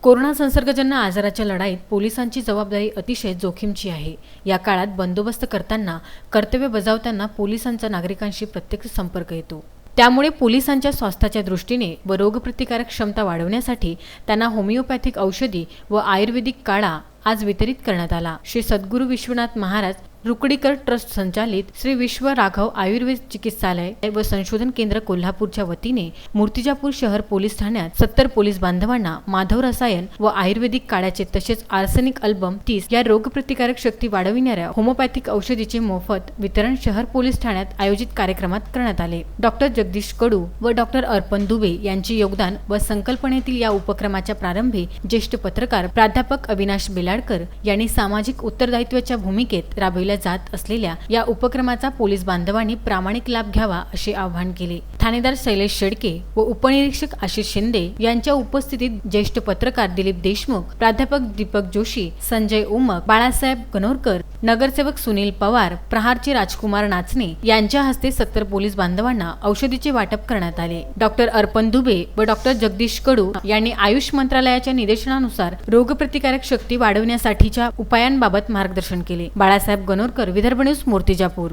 Corona संसर्गजन्य आजाराच्या लढाईत पोलिसांची जबाबदारी अतिशय जोखीमची आहे। या काळात बंदोबस्त करताना, कर्तव्य बजावताना पोलिसांचा नागरिकांशी प्रत्यक्ष संपर्क येतो। त्यामुळे पोलिसांच्या स्वास्थ्याच्या दृष्टीने व रोगप्रतिकारक क्षमता वाढवण्यासाठी त्यांना होमिओपॅथिक औषधी व आयुर्वेदिक काढा आज वितरित करण्यात आला। श्री सद्गुरू विश्वनाथ महाराज रुकडीकर ट्रस्ट संचालित श्री विश्व राघव आयुर्वेद चिकित्सालय व संशोधन केंद्र कोल्हापूरच्या वतीने मूर्तिजापूर शहर पोलीस ठाण्यात 70 पोलीस बांधवांना माधव रसायन व आयुर्वेदिक काढ्याचे तसेच आर्सेनिक अल्बम 30 या रोगप्रतिकारक शक्ती वाढविणाऱ्या होमिओपॅथिक औषधीचे मोफत वितरण शहर पोलीस ठाण्यात आयोजित कार्यक्रमात करण्यात आले। डॉक्टर जगदीश कडू व डॉक्टर अर्पण दुबे यांचे योगदान व संकल्पनेतील या उपक्रमाच्या प्रारंभी ज्येष्ठ पत्रकार प्राध्यापक अविनाश बेलाडकर यांनी सामाजिक उत्तरदायित्वाच्या भूमिकेत राबविल्या जात असलेल्या या उपक्रमाचा पोलीस बांधवांनी प्रामाणिक लाभ घ्यावा असे आवाहन केले। ठाणेदार शैलेश शेडके व उपनिरीक्षक आशिष शिंदे यांच्या उपस्थितीत ज्येष्ठ पत्रकार दिलीप देशमुख, प्राध्यापक दीपक जोशी, संजय उमक, बाळासाहेब गणोरकर, नगरसेवक सुनील पवार, प्रहारचे राजकुमार नाचणे यांच्या हस्ते 70 पोलीस बांधवांना औषधीचे वाटप करण्यात आले। डॉक्टर अर्पण दुबे व डॉक्टर जगदीश कडू यांनी आयुष मंत्रालयाच्या निर्देशनानुसार रोगप्रतिकारक शक्ती वाढवण्यासाठीच्या उपायांबाबत मार्गदर्शन केले। बाळासाहेब गणोरकर, विदर्भ न्यूज, मूर्तिजापूर।